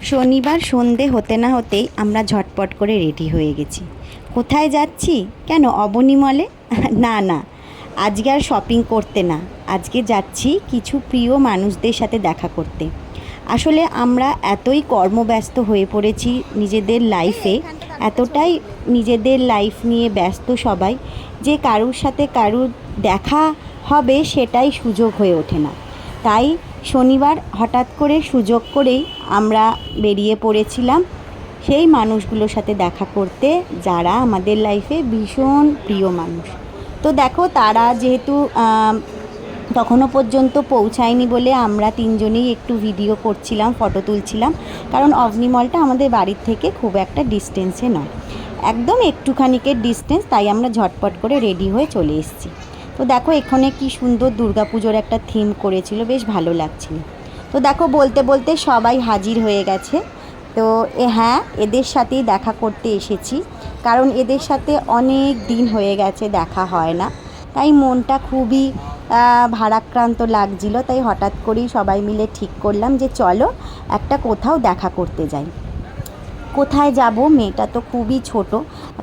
শনিবার সন্ধে হতে না হতেই আমরা ঝটপট করে রেডি হয়ে গেছি। কোথায় যাচ্ছি? কেন অবনী মলে? না না, আজকে আর শপিং করতে না, আজকে যাচ্ছি কিছু প্রিয় মানুষদের সাথে দেখা করতে। আসলে আমরা এতই কর্মব্যস্ত হয়ে পড়েছি নিজেদের লাইফে, এতটাই নিজেদের লাইফ নিয়ে ব্যস্ত সবাই, যে কারুর সাথে কারুর দেখা হবে সেটাই সুযোগ হয়ে ওঠে না। তাই শনিবার হঠাৎ করে সুযোগ করেই আমরা বেরিয়ে পড়েছিলাম সেই মানুষগুলোর সাথে দেখা করতে, যারা আমাদের লাইফে ভীষণ প্রিয় মানুষ। তো দেখো, তারা যেহেতু তখনও পর্যন্ত পৌঁছায়নি বলে আমরা তিনজনেই একটু ভিডিও করছিলাম, ফটো তুলছিলাম। কারণ অবনী মলটা আমাদের বাড়ির থেকে খুব একটা ডিস্টেন্সে নয়, একদম একটুখানিকের ডিস্টেন্স। তাই আমরা ঝটপট করে রেডি হয়ে চলে এসেছি। তো দেখো, এখানে কি সুন্দর দুর্গাপুজোর একটা থিম করেছিল, বেশ ভালো লাগছিল। তো দেখো, বলতে বলতে সবাই হাজির হয়ে গেছে। তো হ্যাঁ, এদের সাথেই দেখা করতে এসেছি, কারণ এদের সাথে অনেক দিন হয়ে গেছে দেখা হয় না। তাই মনটা খুবই ভারাক্রান্ত লাগছিল। তাই হঠাৎ করেই সবাই মিলে ঠিক করলাম যে চলো একটা কোথাও দেখা করতে যাই। কোথায় যাব? মেয়েটা তো খুবই ছোট,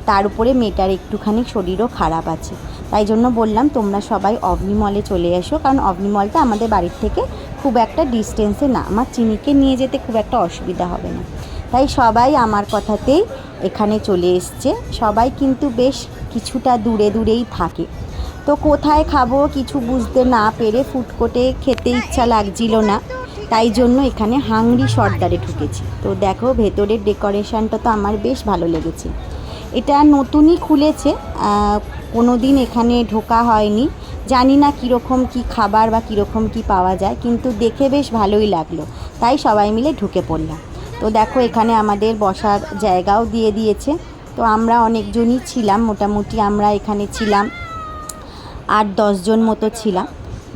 তার উপরে মেয়েটার একটুখানি শরীরও খারাপ আছে। তাই জন্য বললাম তোমরা সবাই অবনী মলে চলে এসো, কারণ অবনী মলটা আমাদের বাড়ির থেকে খুব একটা ডিস্টেন্সে না, আমার চিনিকে নিয়ে যেতে খুব একটা অসুবিধা হবে না। তাই সবাই আমার কথাতেই এখানে চলে এসছে। সবাই কিন্তু বেশ কিছুটা দূরে দূরেই থাকে। তো কোথায় খাবো কিছু বুঝতে না পেরে ফুডকোর্টে খেতে ইচ্ছা লাগছিল না, তাই জন্য এখানে হাংরি সর্দারে ঢুকেছি। তো দেখো, ভেতরের ডেকোরেশনটা তো আমার বেশ ভালো লেগেছে। এটা নতুনই খুলেছে, কোনো দিন এখানে ঢোকা হয়নি। জানি না কীরকম কী খাবার বা কীরকম কী পাওয়া যায়, কিন্তু দেখে বেশ ভালোই লাগলো, তাই সবাই মিলে ঢুকে পড়লাম। তো দেখো, এখানে আমাদের বসার জায়গাও দিয়ে দিয়েছে। তো আমরা অনেকজনই ছিলাম, মোটামুটি আমরা এখানে ছিলাম 8-10 জন মতো ছিলাম।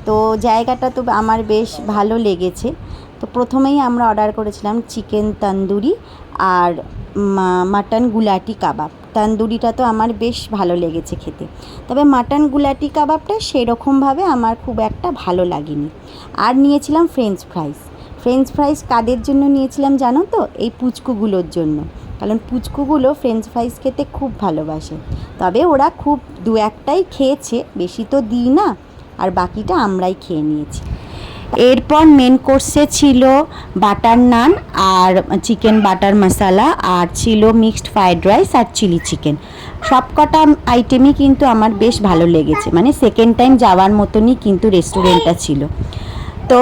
তো জায়গাটা তো আমার বেশ ভালো লেগেছে। তো প্রথমেই আমরা অর্ডার করেছিলাম চিকেন তন্দুরি আর মাটন গুলাটি কাবাব। তন্দুরিটা তো আমার বেশ ভালো লেগেছে খেতে, তবে মাটন গুলাটি কাবাবটা সেরকমভাবে আমার খুব একটা ভালো লাগেনি। আর নিয়েছিলাম ফ্রেঞ্চ ফ্রাইস। ফ্রেঞ্চ ফ্রাইস কাদের জন্য নিয়েছিলাম জানো তো? এই পুচকুগুলোর জন্য, কারণ পুচকুগুলো ফ্রেঞ্চ ফ্রাইস খেতে খুব ভালোবাসে। তবে ওরা খুব দু একটাই খেয়েছে, বেশি তো দিই না, আর বাকিটা আমরাই খেয়ে নিয়েছি। এরপর মেন কোর্সে ছিল বাটার নান আর চিকেন বাটার মশালা, আর ছিল মিক্সড ফ্রাইড রাইস আর চিলি চিকেন। সব কটা আইটেমই কিন্তু আমার বেশ ভালো লেগেছে, মানে সেকেন্ড টাইম যাওয়ার মতনই কিন্তু রেস্টুরেন্টটা ছিল। তো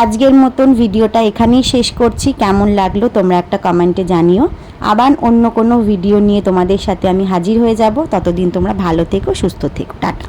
আজকের মতন ভিডিওটা এখানেই শেষ করছি। কেমন লাগলো তোমরা একটা কমেন্টে জানিও। আবার অন্য কোনো ভিডিও নিয়ে তোমাদের সাথে আমি হাজির হয়ে যাব। ততদিন তোমরা ভালো থেকো, সুস্থ থেকো, টাটা।